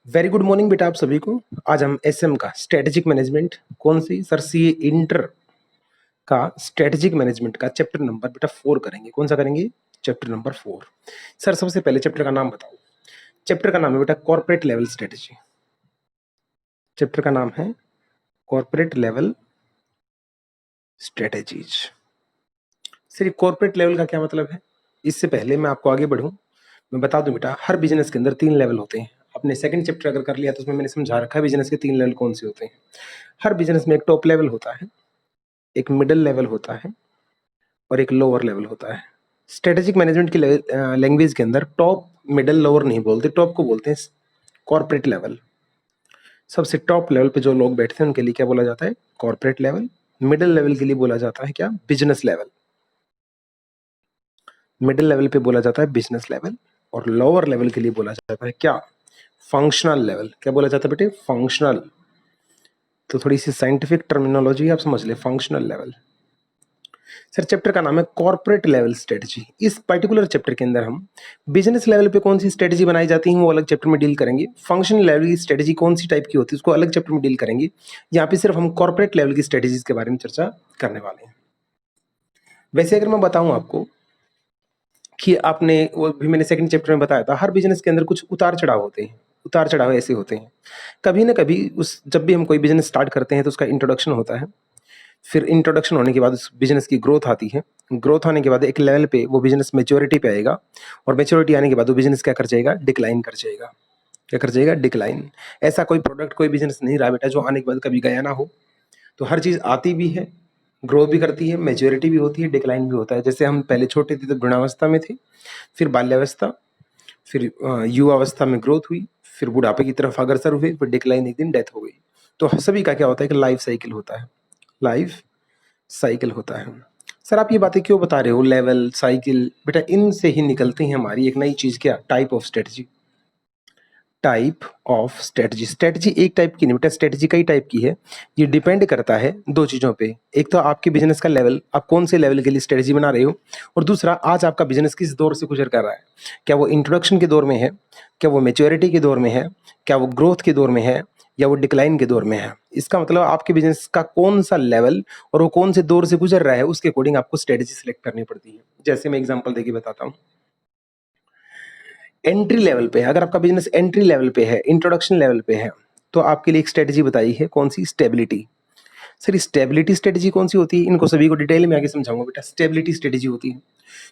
Very good morning बेटा आप सभी को। आज हम एसएम का स्ट्रेटेजिक मैनेजमेंट कौन सी सर सी इंटर का स्ट्रेटेजिक मैनेजमेंट का चैप्टर नंबर बेटा 4 करेंगे। कौन सा करेंगे? Chapter number 4। सर सबसे पहले चैप्टर का नाम बताओ। चैप्टर का नाम है बेटा कॉर्पोरेट लेवल स्ट्रेटेजी। चैप्टर का नाम है कॉर्पोरेट लेवल स्ट्रेटेजीज। सर ये कॉर्पोरेट लेवल का क्या मतलब है? इससे पहले मैं आपको आगे बढ़ूं, मैं बता दूं बेटा हर बिजनेस के अंदर 3 लेवल होते हैं। आपने सेकंड चैप्टर अगर कर लिया तो उसमें मैंने समझा रखा है बिजनेस के 3 लेवल कौन से होते हैं। हर बिजनेस में एक टॉप लेवल होता है, एक मिडिल लेवल होता है और एक लोअर लेवल होता है। स्ट्रेटेजिक मैनेजमेंट की लैंग्वेज के अंदर टॉप मिडिल लोअर नहीं बोलते, टॉप को बोलते हैं कॉर्पोरेट लेवल। सबसे टॉप लेवल पे जो लोग बैठते हैं उनके लिए क्या बोला जाता है? Corporate level. मिडिल लेवल के लिए बोला जाता है क्या? Business level. मिडिल लेवल पे बोला जाता है बिजनेस लेवल और लोअर लेवल के लिए बोला जाता है क्या? Functional level. क्या बोला जाता है बेटे? फंक्शनल। तो थोड़ी सी साइंटिफिक टर्मिनोलॉजी आप समझ ले, फंक्शनल लेवल। सर चैप्टर का नाम है कॉर्पोरेट लेवल स्ट्रेटजी। इस पर्टिकुलर चैप्टर के अंदर हम बिजनेस लेवल पे कौन सी स्ट्रेटजी बनाई जाती है वो अलग चैप्टर में डील करेंगे। फंक्शनल लेवल की स्ट्रेटजी कौन सी टाइप की होती है उसको अलग चैप्टर में डील करेंगे। यहाँ पे सिर्फ हम कॉर्पोरेट लेवल की स्ट्रेटजीज के बारे में चर्चा करने वाले हैं। वैसे अगर मैं बताऊं आपको कि आपने वो भी मैंने सेकंड चैप्टर में बताया था, हर बिजनेस के अंदर कुछ उतार चढ़ाव होते हैं। उतार चढ़ाव ऐसे होते हैं, कभी ना कभी उस जब भी हम कोई बिजनेस स्टार्ट करते हैं तो उसका इंट्रोडक्शन होता है। फिर इंट्रोडक्शन होने के बाद उस बिजनेस की ग्रोथ आती है। ग्रोथ आने के बाद एक लेवल पे वो बिजनेस मेच्योरिटी पे आएगा और मेच्योरिटी आने के बाद वो बिजनेस क्या कर जाएगा? डिक्लाइन कर जाएगा। क्या कर जाएगा? डिक्लाइन। ऐसा कोई प्रोडक्ट कोई बिजनेस नहीं रहा बेटा जो आने के बाद कभी गया ना हो। तो हर चीज आती भी है, ग्रो भी करती है, मेच्योरिटी भी होती है, डिक्लाइन भी होता है। जैसे हम पहले छोटे थे तो भ्रूणावस्था में थे, फिर बाल्यावस्था, फिर युवावस्था में ग्रोथ हुई, फिर बुढ़ापे की तरफ अग्रसर हुए, फिर डिक्लाइन, एक दिन डेथ हो गई। तो सभी का क्या होता है कि लाइफ साइकिल होता है। लाइफ साइकिल होता है। सर आप ये बातें क्यों बता रहे हो? लेवल, साइकिल, बेटा इनसे ही निकलती है हमारी एक नई चीज, क्या? Type of strategy. Type of strategy. Strategy एक टाइप की नहीं बेटा, स्ट्रेटजी कई टाइप की है। ये डिपेंड करता है दो चीजों पे। एक तो आपके बिजनेस का लेवल, आप कौन से लेवल के लिए स्ट्रेटजी बना रहे हो, और दूसरा आज आपका बिजनेस किस दौर से गुजर कर रहा है। क्या वो इंट्रोडक्शन के दौर में है, क्या वो मेच्योरिटी के दौर में है, क्या वो ग्रोथ के दौर में है, या वो डिक्लाइन के दौर में है। इसका मतलब आपके बिजनेस का कौन सा लेवल और वो कौन से दौर से गुजर रहा है उसके अकॉर्डिंग आपको स्ट्रेटजी सिलेक्ट करनी पड़ती है। जैसे मैं एग्जांपल देके बताता हूँ। एंट्री लेवल पे है, अगर आपका बिजनेस एंट्री लेवल पे है, इंट्रोडक्शन लेवल पे है, तो आपके लिए एक स्ट्रेटजी बताई है। कौन सी? स्टेबिलिटी। सर स्टेबिलिटी स्ट्रेटजी कौन सी होती है? इनको सभी को डिटेल में आगे समझाऊंगा बेटा। स्टेबिलिटी स्ट्रेटजी होती है।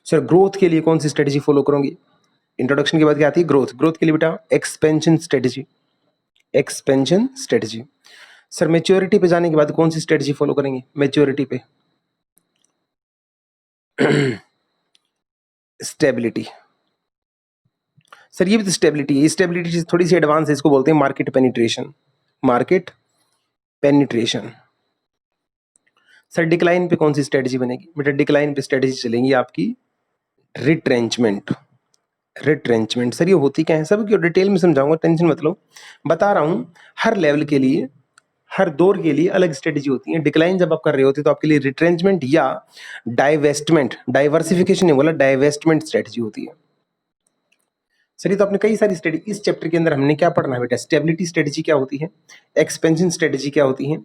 सर ग्रोथ के लिए कौन सी स्ट्रेटजी फॉलो करोगे? इंट्रोडक्शन के बाद क्या आती है? ग्रोथ। ग्रोथ के लिए बेटा expansion strategy. Expansion strategy. Sir maturity पे जाने के बाद कौन सी स्ट्रेटजी फॉलो करेंगे? मेच्योरिटी पे स्टेबिलिटी। सर ये भी तो स्टेबिलिटी है। स्टेबिलिटी थोड़ी सी एडवांस है, इसको बोलते हैं market penetration. Market penetration. Sir decline पे कौन सी स्ट्रेटजी बनेगी? बेटा डिक्लाइन पे स्ट्रेटजी चलेंगी आपकी रिट्रेंचमेंट। रिट्रेंचमेंट सर ये होती क्या है? सब क्यों डिटेल में समझाऊंगा, टेंशन मत लो। बता रहा हूं हर लेवल के लिए, हर दौर के लिए अलग स्ट्रेटजी होती है। डिक्लाइन जब आप कर रहे होते तो आपके लिए रिट्रेंचमेंट या डाइवेस्टमेंट, डाइवर्सिफिकेशन नहीं बोला, डाइवेस्टमेंट स्ट्रेटजी होती है। सर ये तो आपने कई सारी स्ट्रेटजी, इस चैप्टर के अंदर हमने क्या पढ़ना है बेटा? स्टेबिलिटी स्ट्रेटजी क्या होती है, एक्सपेंशन स्ट्रेटजी क्या होती है,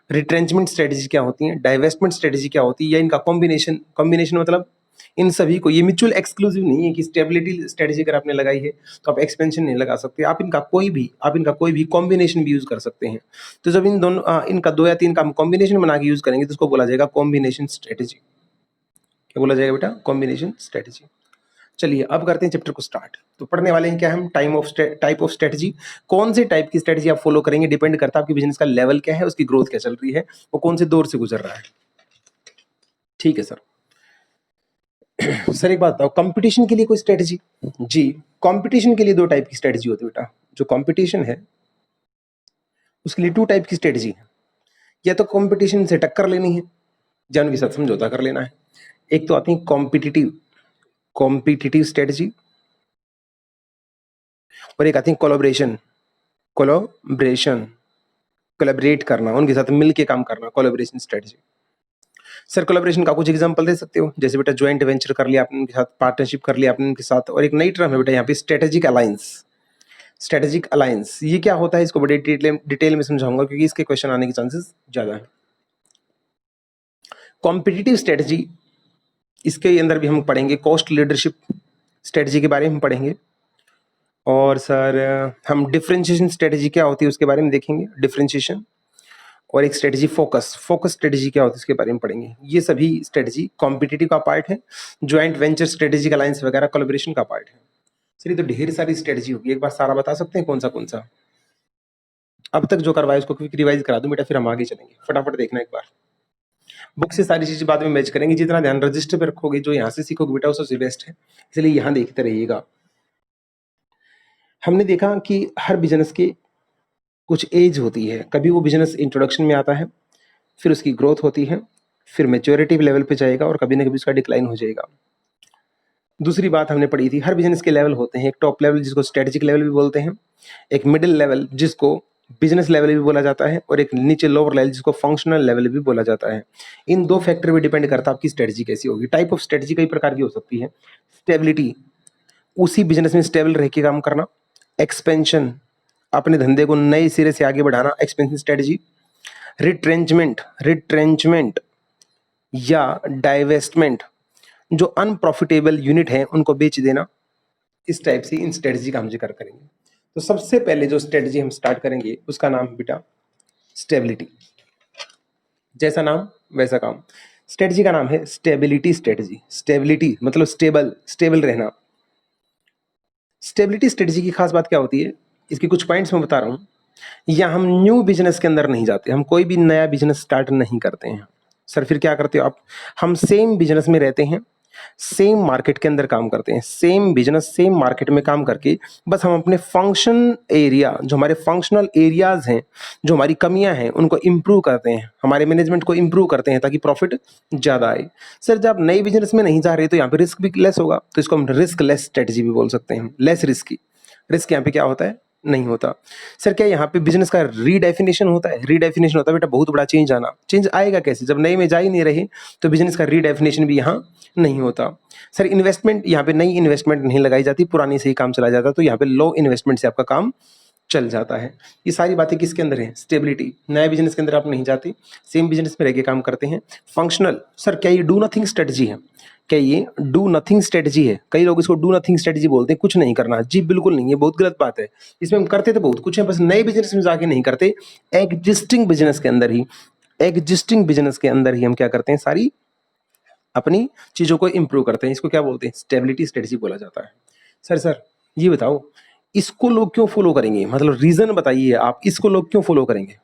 रिट्रेंचमेंट स्ट्रेटजी क्या होती है, डाइवेस्टमेंट स्ट्रेटजी क्या होती है, या इनका कॉम्बिनेशन। कॉम्बिनेशन मतलब इन सभी को, ये म्यूचुअल एक्सक्लूसिव नहीं है कि स्टेबिलिटी स्ट्रेटजी अगर आपने लगाई है तो आप एक्सपेंशन नहीं लगा सकते। आप इनका कोई भी कॉम्बिनेशन भी यूज कर सकते हैं। तो जब इन दोनों इनका 2 या 3 का हम कॉम्बिनेशन बना के यूज करेंगे तो उसको बोला जाएगा कॉम्बिनेशन स्ट्रेटजी। क्या बोला जाएगा बेटा? Combination strategy. चलिए अब करते हैं चैप्टर को स्टार्ट। तो पढ़ने वाले हैं क्या हम? Type of strategy. कौन से टाइप की स्ट्रेटजी आप फॉलो करेंगे डिपेंड करता है आपके बिजनेस का लेवल क्या है, उसकी ग्रोथ क्या चल रही है, वो कौन से दौर से गुजर रहा है। ठीक है सर। सर एक बात बताओ, कंपटीशन के लिए कोई स्ट्रेटजी? जी, कंपटीशन के लिए 2 टाइप की स्ट्रेटजी होती है बेटा। जो कंपटीशन है उसके लिए 2 टाइप की स्ट्रेटजी है। या तो कंपटीशन से टक्कर लेनी है या उनके साथ समझौता कर लेना है। एक तो आती है कॉम्पिटिटिव स्ट्रेटजी और एक आती है कोलैबोरेशन। कोलैबोरेशन, कोलैबोरेट करना, उनके साथ मिलके काम करना, कोलैबोरेशन स्ट्रेटजी। सर कोलैबोरेशन का कुछ एग्जांपल दे सकते हो? जैसे बेटा ज्वाइंट वेंचर कर लिया आपने उनके साथ, पार्टनरशिप कर लिया आपने उनके साथ, और एक नई टर्म है बेटा यहाँ पे स्ट्रेटेजिक अलायंस। स्ट्रेटेजिक अलायंस ये क्या होता है, इसको बड़े डिटेल में समझाऊंगा क्योंकि इसके क्वेश्चन आने के चांसेस ज्यादा है। कॉम्पिटिटिव स्ट्रेटजी, इसके अंदर भी हम पढ़ेंगे। कॉस्ट लीडरशिप स्ट्रेटजी के बारे में हम पढ़ेंगे। और सर हम डिफरेंशिएशन स्ट्रेटजी क्या होती है उसके बारे में देखेंगे, डिफरेंशिएशन। और एक स्ट्रेटजी फोकस स्ट्रेटजी क्या होती है उसके बारे में पढ़ेंगे। ये सभी स्ट्रेटजी कॉम्पिटिटिव का पार्ट है, ज्वाइंट वेंचर स्ट्रेटेजिक अलायंस वगैरह कोलैबोरेशन का पार्ट है। सर ये तो ढेर सारी स्ट्रेटजी होगी, एक बार सारा बता सकते हैं कौन सा अब तक जो करवाया उसको क्विक रिवाइज करा दूं बेटा, फिर हम आगे चलेंगे। फटाफट देखना एक बार, बुक से सारी चीजें बाद में मैच करेंगे। जितना ध्यान रजिस्टर पे रखोगे, जो यहाँ से सीखोगे बेटा, वो सबसे बेस्ट है, इसलिए यहाँ देखते रहिएगा। हमने देखा कि हर बिजनेस के कुछ एज होती है। कभी वो बिजनेस इंट्रोडक्शन में आता है, फिर उसकी ग्रोथ होती है, फिर मैच्योरिटी लेवल पे जाएगा और कभी ना कभी उसका डिक्लाइन हो जाएगा। दूसरी बात हमने पढ़ी थी, हर बिजनेस के लेवल होते हैं। एक टॉप लेवल जिसको स्ट्रेटेजिक लेवल भी बोलते हैं, एक मिडिल लेवल जिसको बिजनेस लेवल भी बोला जाता है, और एक नीचे लोअर लेवल जिसको फंक्शनल लेवल भी बोला जाता है। इन दो फैक्टर पे डिपेंड करता है आपकी स्ट्रेटजी कैसी होगी। टाइप ऑफ स्ट्रेटजी कई प्रकार की हो सकती है। स्टेबिलिटी, उसी बिजनेस में स्टेबल रह के काम करना। एक्सपेंशन, अपने धंधे को नए सिरे से आगे बढ़ाना, एक्सपेंशन स्ट्रेटजी। रिट्रेंचमेंट या डाइवेस्टमेंट, जो अनप्रॉफिटेबल यूनिट है उनको बेच देना। इस टाइप से इन स्ट्रेटजी का हम जिक्र करेंगे। तो सबसे पहले जो स्ट्रेटजी हम स्टार्ट करेंगे उसका नाम है बेटा स्टेबिलिटी। जैसा नाम वैसा काम। स्ट्रेटजी का नाम है स्टेबिलिटी स्ट्रेटजी। स्टेबिलिटी मतलब स्टेबल रहना। स्टेबिलिटी स्ट्रेटजी की खास बात क्या होती है, इसके कुछ पॉइंट्स मैं बता रहा हूँ। या हम न्यू बिजनेस के अंदर नहीं जाते, हम कोई भी नया बिजनेस स्टार्ट नहीं करते हैं। सर फिर क्या करते हो आप? हम सेम बिजनेस में रहते हैं, सेम मार्केट के अंदर काम करते हैं, सेम बिजनेस सेम मार्केट में काम करके बस हम अपने फंक्शन एरिया, जो हमारे फंक्शनल एरियाज हैं, जो हमारी कमियां हैं, उनको इम्प्रूव करते हैं, हमारे मैनेजमेंट को इम्प्रूव करते हैं ताकि प्रॉफिट ज़्यादा आए। सर जब नए बिजनेस में नहीं जा रहे तो यहाँ पे रिस्क भी लेस होगा, तो इसको हम रिस्क लेस स्ट्रेटजी भी बोल सकते हैं। लेस रिस्की, रिस्क यहाँ पे क्या होता है? नहीं होता। सर क्या यहाँ पे बिजनेस का रीडेफिनेशन होता है? रीडेफिनेशन होता है बेटा, बहुत बड़ा चेंज आना। चेंज आएगा कैसे? जब नए में जा ही नहीं रहे तो बिजनेस का रीडेफिनेशन भी यहाँ नहीं होता। सर इन्वेस्टमेंट, यहाँ पे नई इन्वेस्टमेंट नहीं लगाई जाती, पुरानी से ही काम चला जाता, तो यहाँ पे लो इन्वेस्टमेंट से आपका काम चल जाता है। ये सारी बातें किसके अंदर है? स्टेबिलिटी। नए बिजनेस के अंदर आप नहीं जाते, सेम बिजनेस में रह के काम करते हैं। फंक्शनल, सर क्या ये डू नथिंग स्ट्रेटजी है? क्या ये डू नथिंग स्ट्रेटजी है? कई लोग इसको डू नथिंग स्ट्रेटजी बोलते हैं, कुछ नहीं करना। जी बिल्कुल नहीं, ये बहुत गलत बात है। इसमें हम करते तो बहुत कुछ है, बस नए बिजनेस में जाके नहीं करते। एग्जिस्टिंग बिजनेस के अंदर ही हम क्या करते हैं? सारी अपनी चीजों को इंप्रूव करते हैं। इसको क्या बोलते हैं? स्टेबिलिटी स्ट्रेटजी बोला जाता है। सर ये बताओ, इसको लोग क्यों फॉलो करेंगे? मतलब रीजन बताइए आप, इसको लोग क्यों फॉलो करेंगे?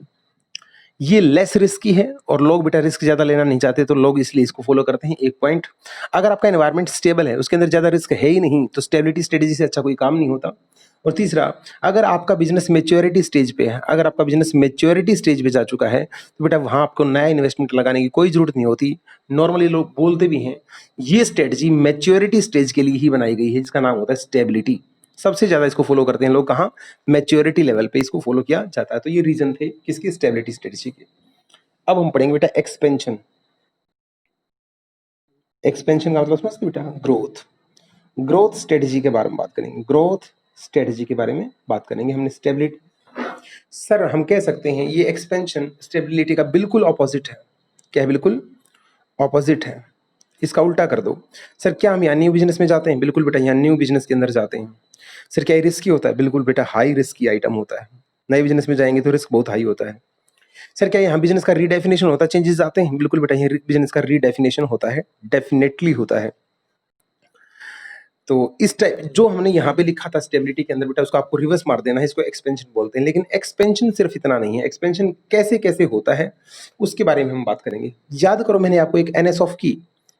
ये लेस रिस्की है और लोग बेटा रिस्क ज्यादा लेना नहीं चाहते, तो लोग इसलिए इसको फॉलो करते हैं। एक पॉइंट, अगर आपका एनवायरनमेंट स्टेबल है, उसके अंदर ज्यादा रिस्क है ही नहीं, तो स्टेबिलिटी स्ट्रेटजी से अच्छा कोई काम नहीं होता। और तीसरा, अगर आपका बिजनेस मेच्योरिटी स्टेज पे है, अगर आपका बिजनेस मेच्योरिटी स्टेज पे जा चुका है, तो बेटा वहां आपको नया इन्वेस्टमेंट लगाने की कोई जरूरत नहीं होती। नॉर्मली लोग बोलते भी हैं ये स्ट्रेटजी मेच्योरिटी स्टेज के लिए ही बनाई गई है, जिसका नाम होता है स्टेबिलिटी। सबसे ज्यादा इसको फॉलो करते हैं लोग कहाँ? मैच्योरिटी लेवल पे इसको फॉलो किया जाता है। तो ये रीजन थे किसकी? स्टेबिलिटी स्ट्रेटजी के। अब हम पढ़ेंगे बेटा एक्सपेंशन। एक्सपेंशन का मतलब समझते बेटा? ग्रोथ स्ट्रेटजी के बारे में बात करेंगे। ग्रोथ स्ट्रेटजी के बारे में बात करेंगे। हमने स्टेबिलिटी, सर हम कह सकते हैं ये एक्सपेंशन स्टेबिलिटी का बिल्कुल ऑपोजिट है। क्या है? बिल्कुल ऑपोजिट है। इसका उल्टा कर दो। सर क्या हम यहाँ न्यू बिजनेस में जाते हैं? बिल्कुल बेटा यहाँ न्यू बिजनेस के अंदर जाते हैं। सर क्या ये रिस्की होता है? बिल्कुल बेटा हाई रिस्की आइटम होता है। नए बिजनेस में जाएंगे तो रिस्क बहुत हाई होता है। सर क्या यहाँ बिजनेस का रीडेफिनेशन होता है, चेंजेस आते हैं? बिल्कुल बेटा ये बिजनेस का रीडेफिनेशन होता है, डेफिनेटली होता है। तो इस टाइप जो हमने यहाँ पे लिखा था स्टेबिलिटी के अंदर बेटा, उसको आपको रिवर्स मार देना है, इसको एक्सपेंशन बोलते हैं। लेकिन एक्सपेंशन सिर्फ इतना नहीं है, एक्सपेंशन कैसे कैसे होता है उसके बारे में हम बात करेंगे। याद करो मैंने आपको एक NSOF की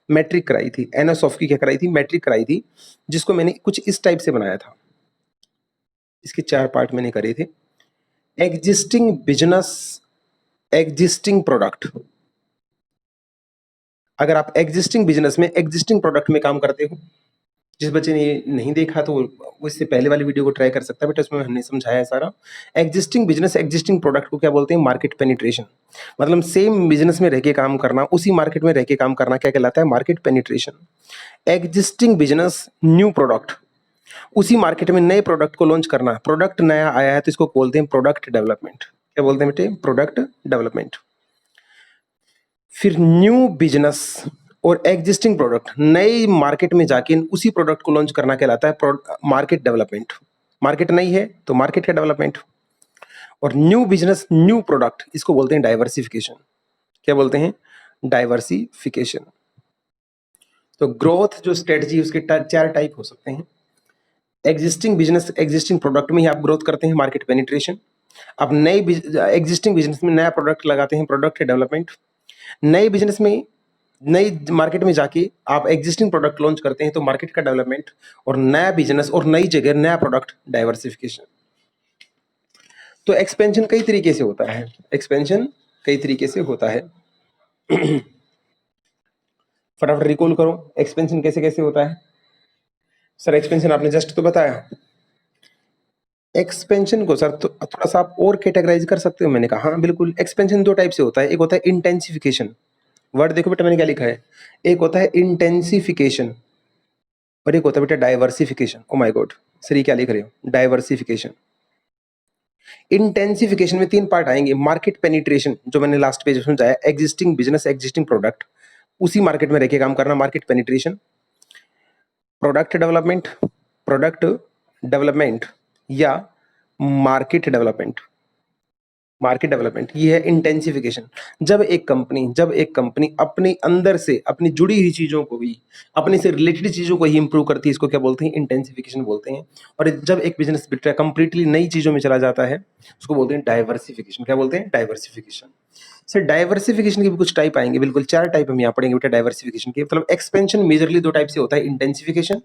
मैट्रिक कराई थी। NSOF की क्या कराई थी? मैट्रिक कराई थी, जिसको मैंने कुछ इस टाइप से बनाया था। इसके 4 पार्ट मैंने करे थे। Existing business, existing product. अगर आप एग्जिस्टिंग बिजनेस में एग्जिस्टिंग प्रोडक्ट में काम करते हो, जिस बच्चे ने ये नहीं देखा तो वो इससे पहले वाली वीडियो को ट्राई कर सकता है बेटा, उसमें हमने समझाया है सारा। एग्जिस्टिंग बिजनेस एग्जिस्टिंग प्रोडक्ट को क्या बोलते हैं? Market penetration. मतलब सेम बिजनेस में रह के काम करना, उसी मार्केट में रह के काम करना क्या कहलाता है? Market penetration. Existing business new product, उसी मार्केट में नए प्रोडक्ट को लॉन्च करना, प्रोडक्ट नया आया है तो इसको बोलते हैं प्रोडक्ट डेवलपमेंट। क्या बोलते हैं बेटे? Product development. फिर न्यू बिजनेस और एग्जिस्टिंग प्रोडक्ट, नए मार्केट में जाके उसी प्रोडक्ट को लॉन्च करना कहलाता है मार्केट डेवलपमेंट। मार्केट नहीं है तो मार्केट का डेवलपमेंट। और न्यू बिजनेस न्यू प्रोडक्ट, इसको बोलते हैं डाइवर्सिफिकेशन। क्या बोलते हैं? डाइवर्सिफिकेशन। तो ग्रोथ जो स्ट्रेटजी उसके चार टाइप हो सकते हैं। एग्जिस्टिंग बिजनेस एग्जिस्टिंग प्रोडक्ट में ही आप ग्रोथ करते हैं, मार्केट पेनिट्रेशन। आप नए एग्जिस्टिंग बिजनेस में नया प्रोडक्ट लगाते हैं, प्रोडक्ट डेवलपमेंट। नए बिजनेस में नई मार्केट में जाके आप एग्जिस्टिंग प्रोडक्ट लॉन्च करते हैं तो मार्केट का डेवलपमेंट। और नया बिजनेस और नई जगह नया प्रोडक्ट, डाइवर्सिफिकेशन। तो एक्सपेंशन कई तरीके से होता है, एक्सपेंशन कई तरीके से होता है। फटाफट रिकॉल करो, एक्सपेंशन कैसे कैसे होता है? सर एक्सपेंशन आपने जस्ट तो बताया। एक्सपेंशन को सर तो थोड़ा सा आप और कैटेगराइज कर सकते हो। मैंने कहा हाँ बिल्कुल, एक्सपेंशन दो टाइप से होता है। एक होता है इंटेंसिफिकेशन, वर्ड देखो बेटा मैंने क्या लिखा है। एक होता है इंटेंसिफिकेशन और एक होता है बेटा diversification. Oh my God sir ये क्या लिख रहे हो? डाइवर्सिफिकेशन। इंटेंसिफिकेशन में तीन पार्ट आएंगे। मार्केट पेनिट्रेशन, जो मैंने लास्ट पेज में समझाया, एग्जिस्टिंग बिजनेस एग्जिस्टिंग प्रोडक्ट, उसी मार्केट में रह के काम करना, मार्केट पेनिट्रेशन। प्रोडक्ट डेवलपमेंट या मार्केट डेवलपमेंट। मार्केट डेवलपमेंट ये है इंटेंसिफिकेशन। जब एक कंपनी अपने अंदर से अपनी जुड़ी हुई चीजों को भी, अपने से रिलेटेड चीजों को ही इंप्रूव करती है, इसको क्या बोलते हैं? इंटेंसिफिकेशन बोलते हैं। और जब एक बिजनेस बेटा कंप्लीटली नई चीजों में चला जाता है उसको बोलते हैं डाइवर्सिफिकेशन। क्या बोलते हैं? डाइवर्सिफिकेशन। सर डाइवर्सिफिकेशन के भी कुछ टाइप आएंगे, बिल्कुल 4 टाइप हम यहाँ पढ़ेंगे बेटा डाइवर्सिफिकेशन के। मतलब एक्सपेंशन मेजरली 2 टाइप से होता है, इंटेंसिफिकेशन,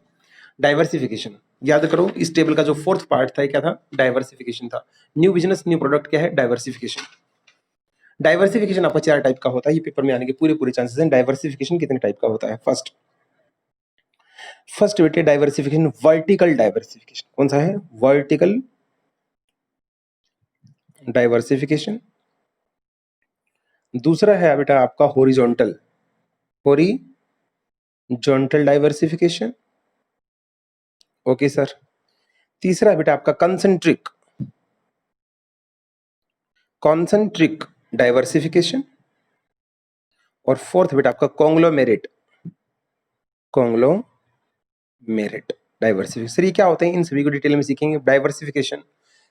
डाइवर्सिफिकेशन। याद करो इस टेबल का जो 4th पार्ट था क्या था? डाइवर्सिफिकेशन था। न्यू बिजनेस न्यू प्रोडक्ट क्या है? डाइवर्सिफिकेशन। डाइवर्सिफिकेशन आपका 4 टाइप का होता है, ये पेपर में आने के पूरे चांसेस हैं। डाइवर्सिफिकेशन कितने टाइप का होता है? फर्स्ट बेटे डाइवर्सिफिकेशन, वर्टिकल डाइवर्सिफिकेशन। कौन सा है? Vertical diversification. दूसरा है बेटा आपका हॉरिजॉन्टल डाइवर्सिफिकेशन। Okay sir. तीसरा है बेटा आपका कॉन्सेंट्रिक डाइवर्सिफिकेशन। और फोर्थ बेटा आपका कॉन्ग्लोमेरेट डाइवर्सिफिकेशन। सर ये क्या होते हैं? इन सभी को डिटेल में सीखेंगे। डाइवर्सिफिकेशन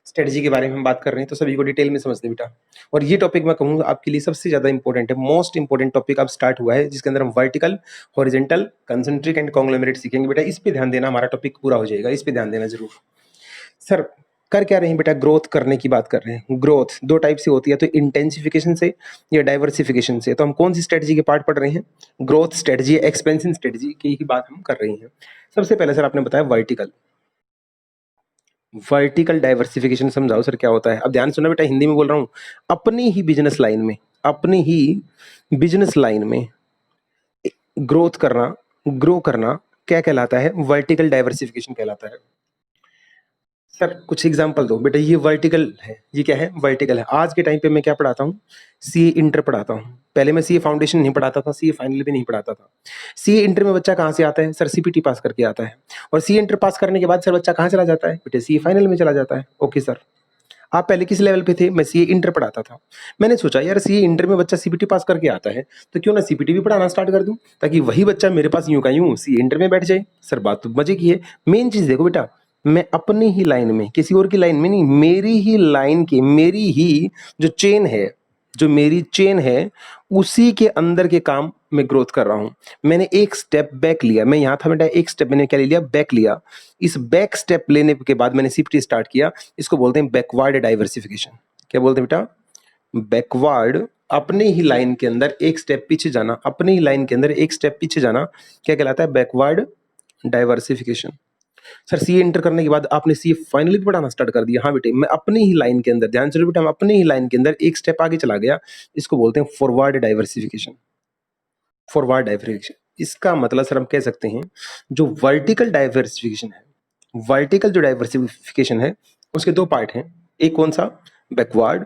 स्ट्रेटजी के बारे में हम बात कर रहे हैं तो सभी को डिटेल में समझते बेटा। और ये टॉपिक मैं कहूंगा आपके लिए सबसे ज्यादा इंपॉर्टेंट है, मोस्ट इंपॉर्टेंट टॉपिक अब स्टार्ट हुआ है, जिसके अंदर हम vertical, horizontal, concentric and conglomerate सीखेंगे बेटा। इस पे ध्यान देना, हमारा टॉपिक पूरा हो जाएगा, इस पे ध्यान देना जरूर। सर कर क्या रहे हैं बेटा? ग्रोथ करने की बात कर रहे हैं। ग्रोथ 2 टाइप से होती है, तो इंटेंसिफिकेशन से या डाइवर्सिफिकेशन से। तो हम कौन सी स्ट्रेटजी के पार्ट पढ़ रहे हैं? ग्रोथ स्ट्रेटजी, एक्सपेंशन स्ट्रेटजी की ही बात हम कर रहे हैं। सबसे पहले सर आपने बताया वर्टिकल डाइवर्सिफिकेशन समझाओ सर क्या होता है? अब ध्यान सुनो बेटा, हिंदी में बोल रहा हूं। अपनी ही बिजनेस लाइन में ग्रोथ करना, ग्रो करना क्या कहलाता है? वर्टिकल डाइवर्सिफिकेशन कहलाता है। सर कुछ एग्जांपल दो बेटा। ये वर्टिकल है, ये क्या है? वर्टिकल है। आज के टाइम पे मैं क्या पढ़ाता हूँ? सीए इंटर पढ़ाता हूँ। पहले मैं सीए फाउंडेशन नहीं पढ़ाता था, सीए फाइनल भी नहीं पढ़ाता था। सीए इंटर में बच्चा कहाँ से आता है? सर सीपीटी पास करके आता है। और सीए इंटर पास करने के बाद सर बच्चा कहाँ चला जाता है? बेटे सीए फाइनल में चला जाता है। ओके सर, आप पहले किस लेवल पे थे? मैं सीए इंटर पढ़ाता था। मैंने सोचा यार सीए इंटर में बच्चा सीपीटी पास करके आता है तो क्यों ना सीपीटी भी पढ़ाना स्टार्ट कर दूं, ताकि वही बच्चा मेरे पास यूं का यूं सीए इंटर में बैठ जाए। सर बात तो मजे की है। मेन चीज देखो बेटा, मैं अपनी ही लाइन में, किसी और की लाइन में नहीं, मेरी ही लाइन की, मेरी ही जो चेन है, जो मेरी चेन है, उसी के अंदर के काम में ग्रोथ कर रहा हूं। मैंने एक स्टेप बैक लिया, मैं यहां था बेटा, एक स्टेप मैंने क्या ले लिया? बैक लिया। इस बैक स्टेप लेने के बाद मैंने सीपीटी स्टार्ट किया। इसको बोलते हैं बैकवर्ड डाइवर्सिफिकेशन। क्या बोलते हैं बेटा? बैकवर्ड, अपने ही लाइन के अंदर एक स्टेप पीछे जाना, अपने ही लाइन के अंदर एक स्टेप पीछे जाना क्या कहलाता है? Backward diversification. Sir CA inter करने के बाद आपने सीए फाइनली भी पढ़ाना स्टार्ट कर दिया? हाँ बेटे, मैं अपनी ही लाइन के अंदर, ध्यान से बेटा, मैं अपनी ही लाइन के अंदर एक स्टेप आगे चला गया। इसको बोलते हैं फॉरवर्ड डाइवर्सिफिकेशन। फॉरवर्ड डाइवर्सिफिकेशन इसका मतलब सर हम कह सकते हैं, जो वर्टिकल डाइवर्सिफिकेशन है, वर्टिकल जो डाइवर्सिफिकेशन है उसके 2 पार्ट हैं। एक कौन सा? बैकवर्ड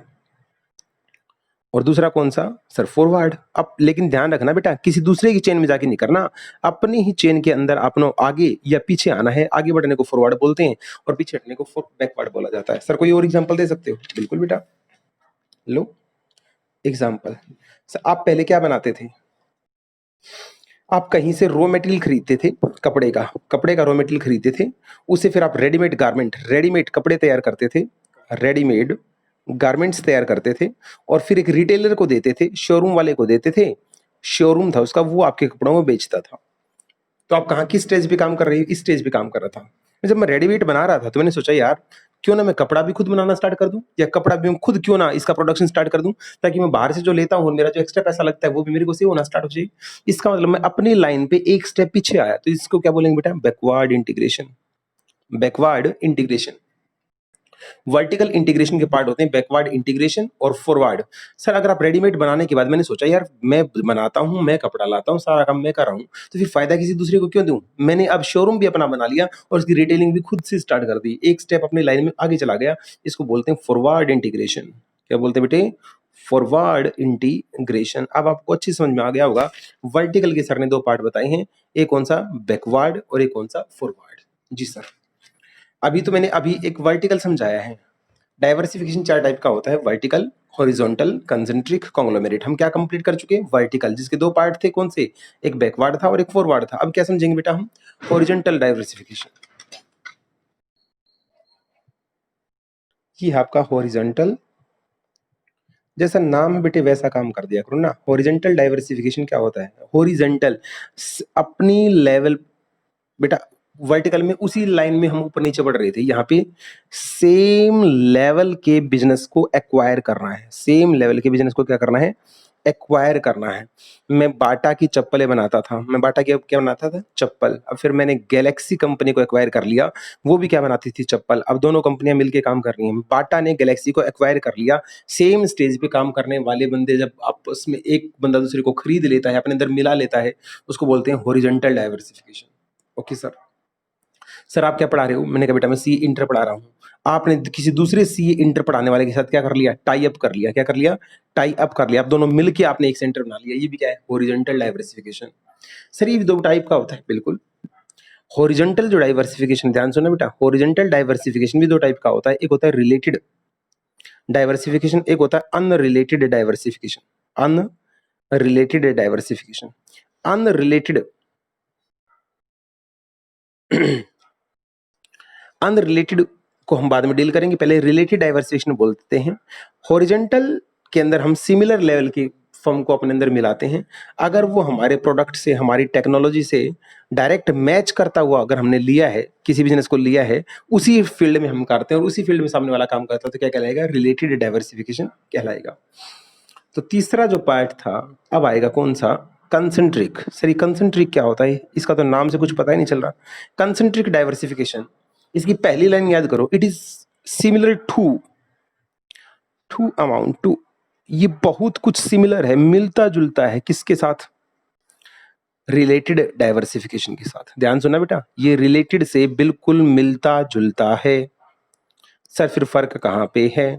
और दूसरा कौन सा सर फॉरवर्ड। अब लेकिन ध्यान रखना बेटा, किसी दूसरे की चेन में जाके नहीं करना, अपनी ही चेन के अंदर अपनों आगे या पीछे आना है। आगे बढ़ने को फॉरवर्ड बोलते हैं और पीछे हटने को बैकवर्ड बोला जाता है। सर कोई और एग्जांपल दे सकते हो? बिल्कुल बेटा, लो एग्जांपल। सर आप पहले क्या बनाते थे? आप कहीं से रॉ मटेरियल खरीदते थे, कपड़े का रॉ मटेरियल खरीदते थे, उसे फिर आप रेडीमेड कपड़े तैयार करते थे, रेडीमेड गारमेंट्स तैयार करते थे और फिर एक रिटेलर को देते थे, शोरूम वाले को देते थे, शोरूम था उसका, वो आपके कपड़ों में बेचता था। तो आप कहाँ किस स्टेज पे काम कर रही हो? इस स्टेज पे काम कर रहा था। जब मैं रेडीमेड बना रहा था तो मैंने सोचा यार क्यों ना मैं कपड़ा भी खुद बनाना स्टार्ट कर दूं, या कपड़ा भी मैं खुद क्यों ना इसका प्रोडक्शन स्टार्ट कर दूं, ताकि मैं बाहर से जो लेता हूँ मेरा जो एक्स्ट्रा पैसा लगता है वो भी मेरे को सेव होना स्टार्ट हो जाए। इसका मतलब मैं अपनी लाइन पे एक स्टेप पीछे आया, तो इसको क्या बोलेंगे बेटा? Backward integration. Backward integration. Vertical integration के पार्ट होते हैं बैकवर्ड इंटीग्रेशन और फॉरवर्ड। सर अगर आप रेडीमेड बनाने के बाद मैंने सोचा यार मैं बनाता हूँ, मैं कपड़ा लाता हूँ, सारा काम मैं कर रहा हूँ, तो फिर फायदा किसी दूसरे को क्यों दूं? मैंने अब शोरूम भी अपना बना लिया और उसकी रिटेलिंग भी खुद से स्टार्ट कर दी, एक स्टेप अपनी लाइन में आगे चला गया। इसको बोलते हैं फॉरवर्ड इंटीग्रेशन। क्या बोलते हैं बेटे? Forward integration. अब आपको अच्छी समझ में आ गया होगा। वर्टिकल के सर ने दो पार्ट बताए हैं, एक कौन सा बैकवर्ड और एक कौन सा फॉरवर्ड। जी सर, अभी तो मैंने अभी एक वर्टिकल समझाया है। डाइवर्सिफिकेशन चार टाइप का होता है, वर्टिकल, हॉरिजॉन्टल, कंसेंट्रिक, कॉन्ग्लोमेरेट। हम क्या कंप्लीट कर चुके हैं? वर्टिकल, जिसके दो पार्ट थे, कौन से? एक बैकवर्ड था और एक फॉरवर्ड था। अब क्या समझेंगे बेटा हम? Horizontal diversification. ये आपका हॉरिजॉन्टल, जैसा नाम है बेटे वैसा काम कर दिया करो ना। हॉरिजॉन्टल डाइवर्सिफिकेशन क्या होता है? हॉरिजॉन्टल अपनी लेवल, बेटा वर्टिकल में उसी लाइन में हम ऊपर नीचे बढ़ रहे थे, यहाँ पे सेम लेवल के बिजनेस को एक्वायर करना है। सेम लेवल के बिजनेस को क्या करना है? एक्वायर करना है। मैं बाटा की चप्पलें बनाता था, मैं बाटा की क्या बनाता था? चप्पल। अब फिर मैंने गैलेक्सी कंपनी को एक्वायर कर लिया, वो भी क्या बनाती थी? चप्पल। अब दोनों कंपनियां मिलके काम कर रही हैं, बाटा ने गैलेक्सी को एक्वायर कर लिया। सेम स्टेज पे काम करने वाले बंदे जब आपस में एक बंदा दूसरे को खरीद लेता है, अपने अंदर मिला लेता है, उसको बोलते हैं horizontal diversification. Okay sir. Sir आप क्या पढ़ा रहे हो? मैंने कहा बेटा मैं सी इंटर पढ़ा रहा हूँ। आपने किसी दूसरे सी इंटर पढ़ाने वाले के साथ क्या कर लिया? टाई अप कर लिया। क्या कर लिया? टाई अप कर लिया। आप दोनों मिलके आपने एक सेंटर बना लिया। ये भी क्या है? Horizontal diversification. सर ये भी दो टाइप का होता है, बिल्कुल। हॉरिजॉन्टल जो डाइवर्सिफिकेशन, ध्यान सुनना बेटा, हॉरिजॉन्टल डाइवर्सिफिकेशन भी दो टाइप का होता है। एक होता है रिलेटेड डाइवर्सिफिकेशन, एक होता है unrelated diversification. Unrelated diversification. Unrelated unrelated को हम बाद में डील करेंगे, पहले रिलेटेड डाइवर्सिफिकेशन बोलते हैं। हॉरिजॉन्टल के अंदर हम सिमिलर लेवल की फर्म को अपने अंदर मिलाते हैं। अगर वो हमारे प्रोडक्ट से, हमारी टेक्नोलॉजी से डायरेक्ट मैच करता हुआ अगर हमने लिया है, किसी बिजनेस को लिया है, उसी फील्ड में हम करते हैं और उसी फील्ड में सामने वाला काम करता है, तो क्या कहलाएगा? रिलेटेड डाइवर्सिफिकेशन कहलाएगा। तो तीसरा जो पार्ट था, अब आएगा कौन सा? कंसेंट्रिक। सर ये कंसेंट्रिक क्या होता है? इसका तो नाम से कुछ पता ही नहीं चल रहा। कंसेंट्रिक डाइवर्सिफिकेशन, इसकी पहली लाइन याद करो, it is similar to amount to. ये बहुत कुछ सिमिलर है, मिलता जुलता है किसके साथ? रिलेटेड डाइवर्सिफिकेशन के साथ। ध्यान सुनना बेटा, ये रिलेटेड से बिल्कुल मिलता जुलता है। सर फिर फर्क कहाँ पे है?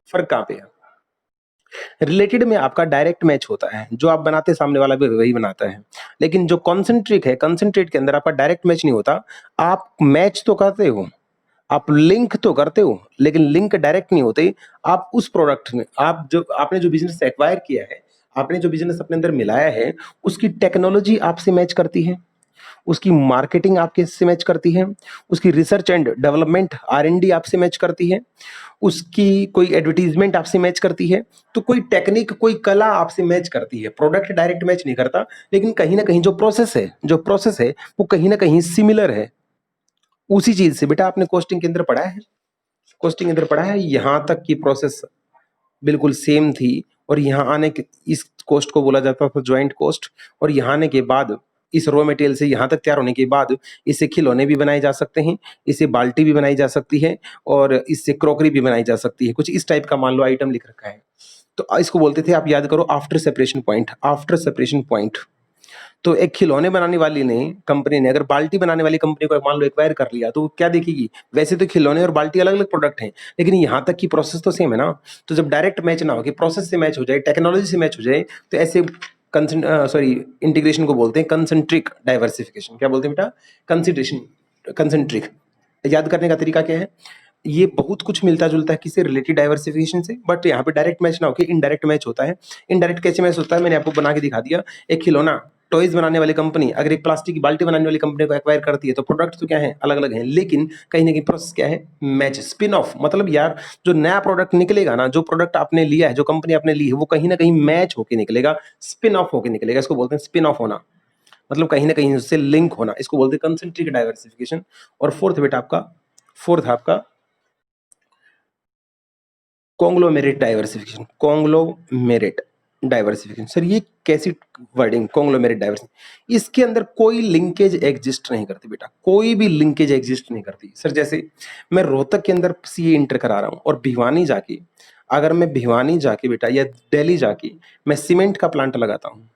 फर्क कहाँ पे है? रिलेटेड में आपका डायरेक्ट मैच होता है, जो आप बनाते हैं सामने वाला भी वही बनाता है। लेकिन जो कॉन्सेंट्रिक है, कॉन्सेंट्रेट के अंदर आपका डायरेक्ट मैच नहीं होता। आप मैच तो करते हो, आप लिंक तो करते हो, लेकिन लिंक डायरेक्ट नहीं होते। आप उस प्रोडक्ट में, आप जो आपने जो बिजनेस एक्वायर किया है, आपने जो बिजनेस अपने अंदर मिलाया है, उसकी टेक्नोलॉजी आपसे मैच करती है, उसकी मार्केटिंग आपके से मैच करती है, उसकी रिसर्च एंड डेवलपमेंट R&D आपसे मैच करती है, उसकी कोई एडवर्टीजमेंट आपसे मैच करती है, तो कोई टेक्निक, कोई कला आपसे मैच करती है। प्रोडक्ट डायरेक्ट मैच नहीं करता, लेकिन कहीं ना कहीं जो प्रोसेस है वो कहीं ना कहीं सिमिलर है। उसी चीज से बेटा आपने कॉस्टिंग के अंदर पढ़ा है, कॉस्टिंग के अंदर पढ़ा है, यहाँ तक की प्रोसेस बिल्कुल सेम थी और यहाँ आने के इस कॉस्ट को बोला जाता था ज्वाइंट कॉस्ट। और यहाँ आने के बाद इस रॉ मटेरियल से यहाँ तक तैयार होने के बाद इससे खिलौने भी बनाए जा सकते हैं, इससे बाल्टी भी बनाई जा सकती है और इससे क्रॉकरी भी बनाई जा सकती है। कुछ इस टाइप का मान लो आइटम लिख रखा है, तो इसको बोलते थे, आप याद करो, after separation point. After separation point, तो एक खिलौने बनाने वाली ने कंपनी ने अगर बाल्टी बनाने वाली कंपनी को मान लो एक्वायर कर लिया, तो वो क्या देखेगी? वैसे तो खिलौने और बाल्टी अलग अलग प्रोडक्ट हैं, लेकिन यहाँ तक की प्रोसेस तो सेम है ना। तो जब डायरेक्ट मैच ना हो कि प्रोसेस से मैच हो जाए, टेक्नोलॉजी से मैच हो जाए, तो ऐसे इंटीग्रेशन को बोलते हैं कंसेंट्रिक डाइवर्सिफिकेशन। क्या बोलते हैं बेटा? Consideration, concentric. याद करने का तरीका क्या है? ये बहुत कुछ मिलता जुलता है किसी रिलेटेड डाइवर्सिफिकेशन से, बट यहाँ पे डायरेक्ट मैच ना होकर इनडायरेक्ट मैच होता है। इनडायरेक्ट कैसे मैच होता है मैंने आपको बना के दिखा दिया। एक खिलौना टॉयज बनाने वाली कंपनी अगर एक प्लास्टिक की बाल्टी बनाने वाली कंपनी को एक्वायर करती है, तो प्रोडक्ट तो क्या है? अलग अलग हैं, लेकिन कहीं ना कहीं प्रोसेस क्या है? Match, spin off. मतलब यार जो नया प्रोडक्ट निकलेगा ना, जो प्रोडक्ट आपने लिया है, जो कंपनी आपने ली है, वो कहीं ना कहीं मैच होकर निकलेगा, स्पिन ऑफ होकर निकलेगा। इसको बोलते हैं स्पिन ऑफ होना, मतलब कहीं ना कहीं उससे लिंक होना। इसको बोलते हैं कंसेंट्रिक डाइवर्सिफिकेशन। और फोर्थ आपका conglomerate diversification. Conglomerate diversification, sir ये कैसी वर्डिंग? कॉन्ग्लोमेरेट डाइवर्सिफिकेशन, इसके अंदर कोई लिंकेज एग्जिस्ट नहीं करती बेटा, कोई भी लिंकेज एग्जिस्ट नहीं करती। सर जैसे मैं रोहतक के अंदर सीए इंटर करा रहा हूं और भिवानी जाके, अगर मैं भिवानी जाके बेटा या दिल्ली जाके मैं सीमेंट का प्लांट लगाता हूँ,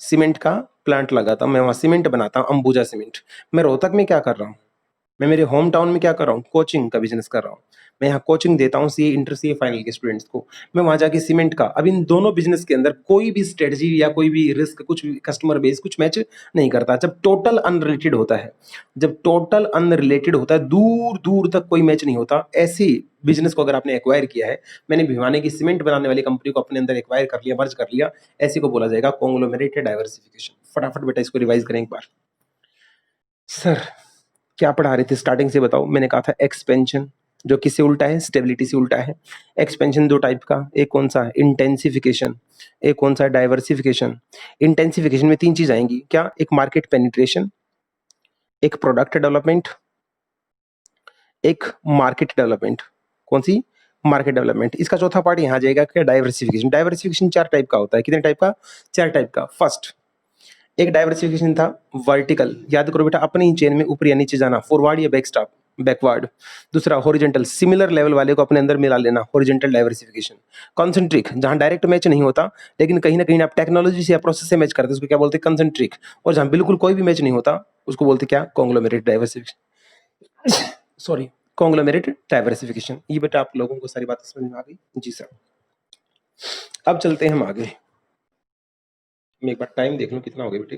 सीमेंट का प्लांट लगाता हूँ, मैं वहां सीमेंट बनाता हूँ, अंबुजा सीमेंट। मैं रोहतक में क्या कर रहा हूँ? मैं मेरे होम टाउन में क्या कर रहा हूँ? कोचिंग का बिजनेस कर रहा हूँ। मैं यहाँ कोचिंग देता हूँ सीए इंटर सीए फाइनल के स्टूडेंट्स को। मैं वहां जाके सीमेंट का, अब इन दोनों बिजनेस के अंदर कोई भी स्ट्रेटजी या कोई भी रिस्क, कुछ भी कस्टमर बेस कुछ मैच नहीं करता। जब टोटल अनरिलेटेड होता है, जब टोटल अनरिलेटेड होता है, दूर दूर तक कोई मैच नहीं होता। ऐसी बिजनेस को अगर आपने एक्वायर किया है, मैंने भिवानी की सीमेंट बनाने वाली कंपनी को अपने अंदर एक्वायर कर लिया, मर्ज कर लिया, ऐसी को बोला जाएगा कॉन्ग्लोमेरेट डाइवर्सिफिकेशन। फटाफट बेटा इसको रिवाइज करें एक बार। सर क्या पढ़ा रहे थे स्टार्टिंग से बताओ? मैंने कहा था एक्सपेंशन, जो किससे उल्टा है? स्टेबिलिटी से उल्टा है। एक्सपेंशन दो टाइप का, एक कौन सा है? इंटेंसिफिकेशन, एक कौन सा है? डाइवर्सिफिकेशन। इंटेंसिफिकेशन में तीन चीज आएंगी क्या? एक मार्केट पेनिट्रेशन, एक प्रोडक्ट डेवलपमेंट, एक मार्केट डेवलपमेंट। कौन सी? Market development. इसका चौथा पार्ट यहाँ जाएगा क्या? डाइवर्सिफिकेशन। डाइवर्सिफिकेशन चार टाइप का होता है। कितने टाइप का? चार टाइप का। फर्स्ट एक डाइवर्सिफिकेशन था वर्टिकल, याद करो बेटा, अपनी ही चेन में ऊपर या नीचे जाना, फॉरवर्ड या बैकवर्ड। दूसरा हॉरिजॉन्टल, सिमिलर लेवल वाले को अपने अंदर मिला लेना, हॉरिजॉन्टल डाइवर्सिफिकेशन। कॉन्सेंट्रिक, जहां डायरेक्ट मैच नहीं होता, लेकिन कहीं ना कहीं आप टेक्नोलॉजी से या प्रोसेस से मैच करते हैं, उसको क्या बोलते हैं? कंसेंट्रिक। और जहां बिल्कुल कोई भी मैच नहीं होता, उसको बोलते क्या? Conglomerate diversification. Sorry, conglomerate diversification. ये बेटा आप लोगों को सारी बातें समझ में आ गई? जी सर। अब चलते हैं हम आगे। मैं एक बार टाइम देख लूं कितना हो गया बेटे।